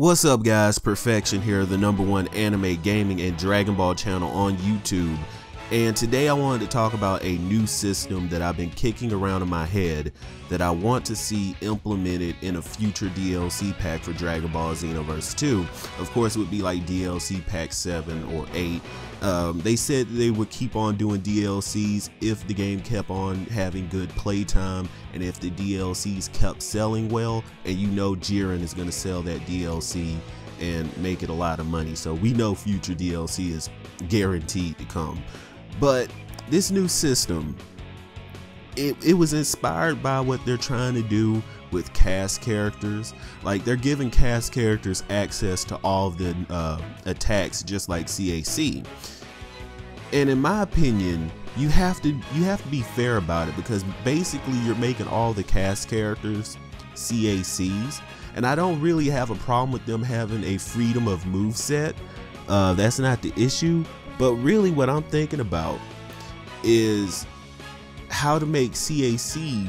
What's up guys, Perfection here, the #1 anime gaming and Dragon Ball channel on YouTube. And today I wanted to talk about a new system that I've been kicking around in my head that I want to see implemented in a future DLC pack for Dragon Ball Xenoverse 2. Of course it would be like DLC pack 7 or 8. They said they would keep on doing DLCs if the game kept on having good playtime and if the DLCs kept selling well, and you know Jiren is going to sell that DLC and make it a lot of money. So we know future DLC is guaranteed to come. But this new system, it was inspired by what they're trying to do with cast characters. Like, they're giving cast characters access to all of the attacks just like CAC. And in my opinion, you have to be fair about it, because basically you're making all the cast characters CACs, and I don't really have a problem with them having a freedom of moveset. That's not the issue. But really what I'm thinking about is how to make CAC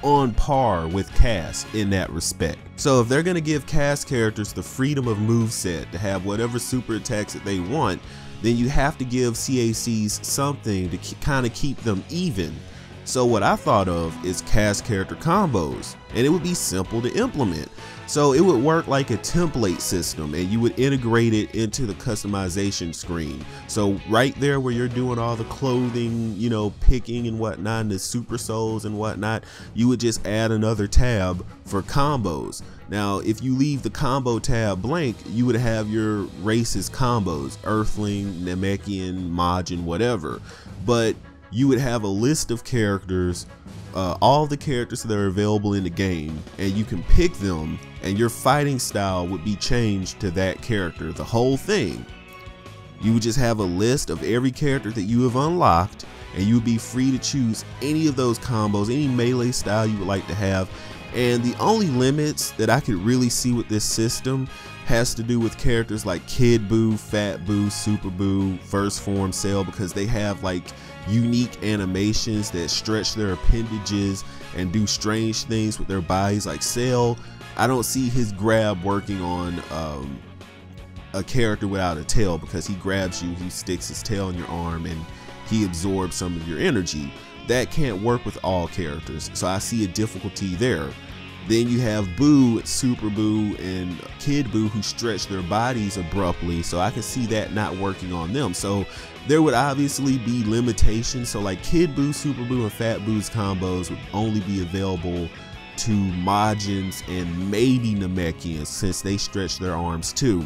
on par with cast in that respect. So if they're going to give cast characters the freedom of moveset to have whatever super attacks that they want, then you have to give CACs something to kind of keep them even. So what I thought of is cast character combos, and it would be simple to implement. So it would work like a template system, and you would integrate it into the customization screen. So right there where you're doing all the clothing, you know, picking and whatnot, and the super souls and whatnot, you would just add another tab for combos. Now if you leave the combo tab blank, you would have your races combos: Earthling, Namekian, Majin, whatever. But you would have a list of characters, all the characters that are available in the game, and you can pick them, and your fighting style would be changed to that character. The whole thing. You would just have a list of every character that you have unlocked, and you would be free to choose any of those combos, any melee style you would like to have. And the only limits that I could really see with this system has to do with characters like Kid Buu, Fat Buu, Super Buu, First Form, Cell, because they have like unique animations that stretch their appendages and do strange things with their bodies. Like Cell, I don't see his grab working on a character without a tail, because he grabs you, he sticks his tail in your arm, and he absorbs some of your energy. That can't work with all characters, so I see a difficulty there. Then you have Buu, Super Buu, and Kid Buu, who stretch their bodies abruptly, so I can see that not working on them. So there would obviously be limitations. So like Kid Buu, Super Buu, and Fat Buu's combos would only be available to Majins and maybe Namekians, since they stretch their arms too.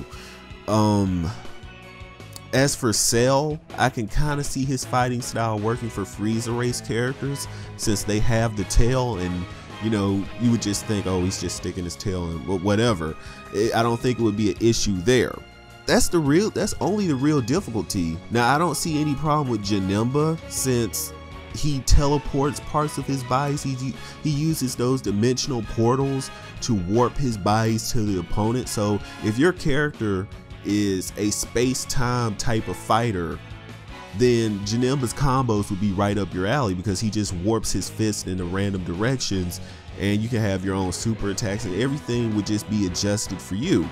As for Cell, I can kind of see his fighting style working for Frieza race characters, since they have the tail, and you know, you would just think, oh, he's just sticking his tail in, whatever. I don't think it would be an issue there. That's only the real difficulty. Now I don't see any problem with Janemba, since he teleports parts of his bodies. He uses those dimensional portals to warp his bodies to the opponent. So if your character is a space-time type of fighter, then Janemba's combos would be right up your alley, because he just warps his fist in random directions, and you can have your own super attacks, and everything would just be adjusted for you.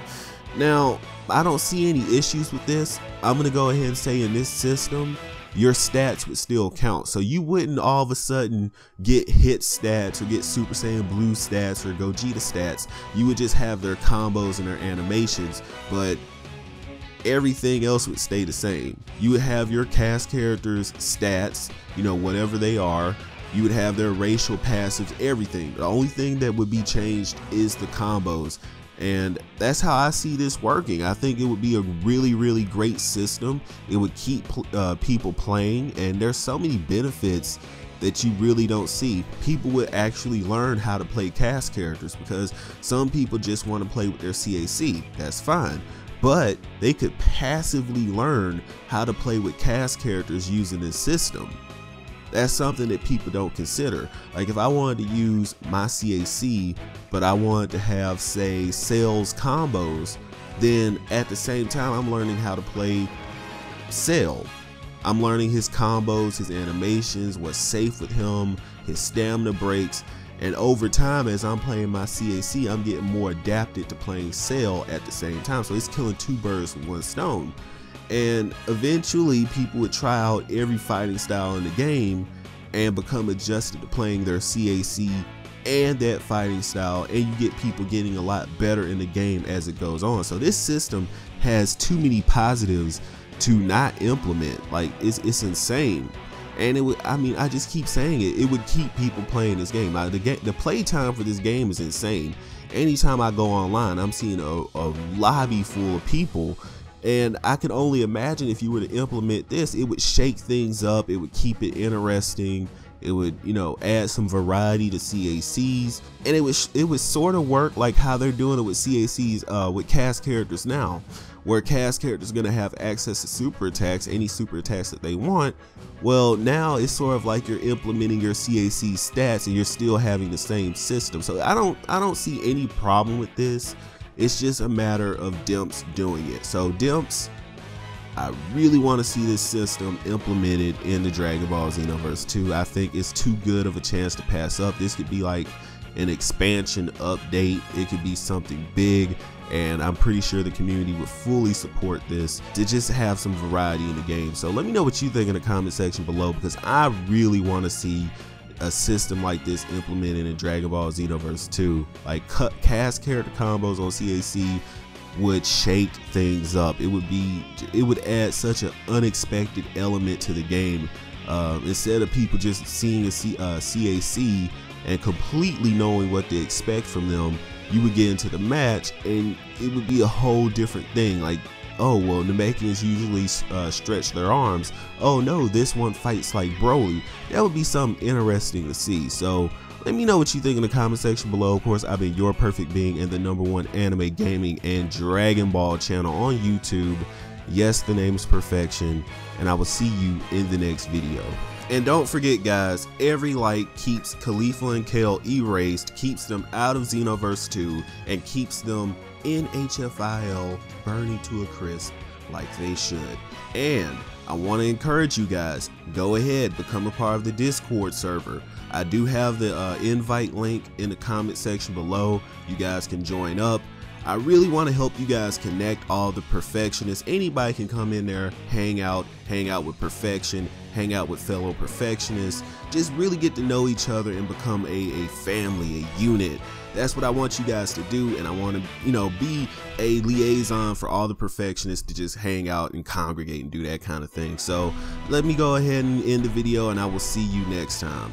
Now I don't see any issues with this. I'm gonna go ahead and say, in this system your stats would still count, so you wouldn't all of a sudden get hit stats or get Super Saiyan Blue stats or Gogeta stats. You would just have their combos and their animations, but everything else would stay the same. You would have your cast characters stats, you know, whatever they are. You would have their racial passives, everything. The only thing that would be changed is the combos, and that's how I see this working. I think it would be a really great system. It would keep people playing, and there's so many benefits that you really don't see. People would actually learn how to play cast characters, because some people just want to play with their CAC. That's fine, but they could passively learn how to play with cast characters using this system. That's something that people don't consider. Like if I wanted to use my CAC, but I wanted to have, say, Cell's combos, then at the same time I'm learning how to play Cell. I'm learning his combos, his animations, what's safe with him, his stamina breaks, And over time, as I'm playing my CAC, I'm getting more adapted to playing Cell at the same time. So it's killing two birds with one stone. And eventually people would try out every fighting style in the game and become adjusted to playing their CAC and that fighting style, and you get people getting a lot better in the game as it goes on. So this system has too many positives to not implement. Like it's insane. And it would, I mean, I just keep saying it would keep people playing this game. Like the play time for this game is insane. Anytime I go online, I'm seeing a lobby full of people, and I can only imagine if you were to implement this, it would shake things up, it would keep it interesting, it would, you know, add some variety to CACs, and it would sort of work like how they're doing it with CACs with cast characters now, where cast characters are going to have access to super attacks, any super attacks that they want. Well, now it's sort of like you're implementing your CAC stats and you're still having the same system. So I don't see any problem with this. It's just a matter of Dimps doing it. So Dimps, I really want to see this system implemented in the Dragon Ball Xenoverse 2. I think it's too good of a chance to pass up. This could be like an expansion update. It could be something big, and I'm pretty sure the community would fully support this to just have some variety in the game. So let me know what you think in the comment section below, because I really want to see a system like this implemented in Dragon Ball Xenoverse 2. Like cast character combos on CAC would shake things up. It would add such an unexpected element to the game. Instead of people just seeing a CAC and completely knowing what to expect from them, you would get into the match and it would be a whole different thing. Like, oh well, Namekians usually stretch their arms. Oh no, this one fights like Broly. That would be something interesting to see. So let me know what you think in the comment section below. Of course, I've been your perfect being and the #1 anime gaming and Dragon Ball channel on YouTube. Yes, the name is Perfection, and I will see you in the next video. And don't forget guys, every like keeps Khalifa and Kale erased, keeps them out of Xenoverse 2, and keeps them in HFIL burning to a crisp like they should. And I want to encourage you guys, go ahead, become a part of the Discord server. I do have the invite link in the comment section below. You guys can join up. I really want to help you guys connect all the perfectionists. Anybody can come in there, hang out with Perfection, hang out with fellow perfectionists, just really get to know each other and become a family, a unit. That's what I want you guys to do, and I want to, you know, be a liaison for all the perfectionists to just hang out and congregate and do that kind of thing. So let me go ahead and end the video, and I will see you next time.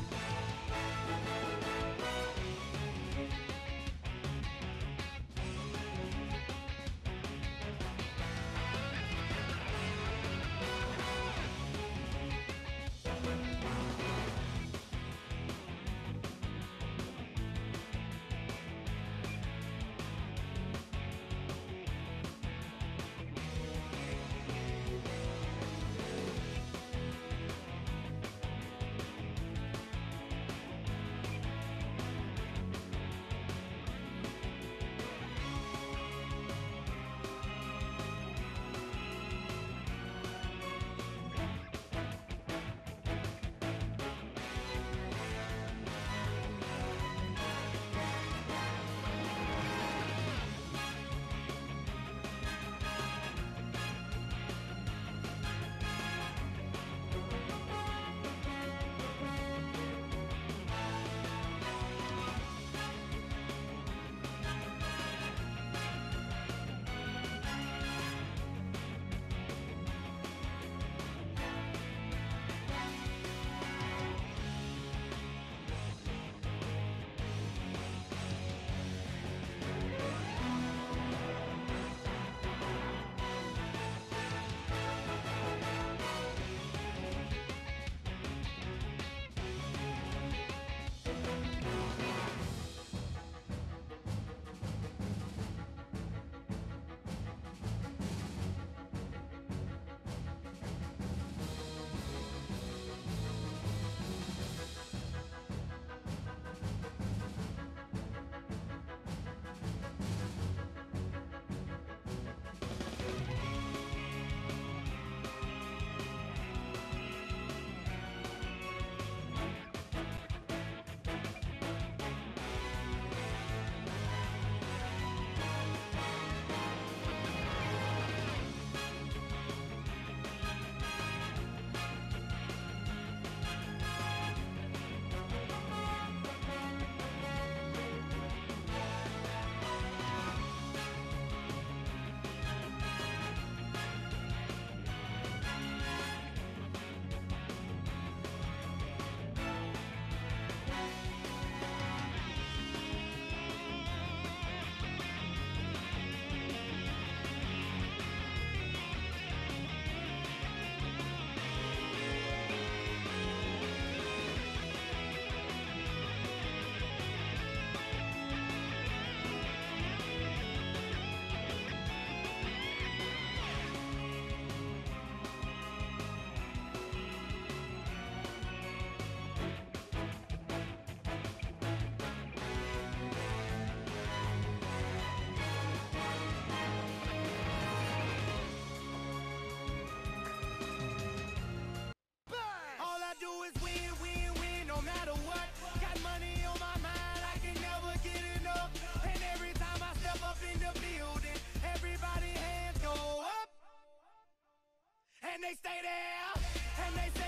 and they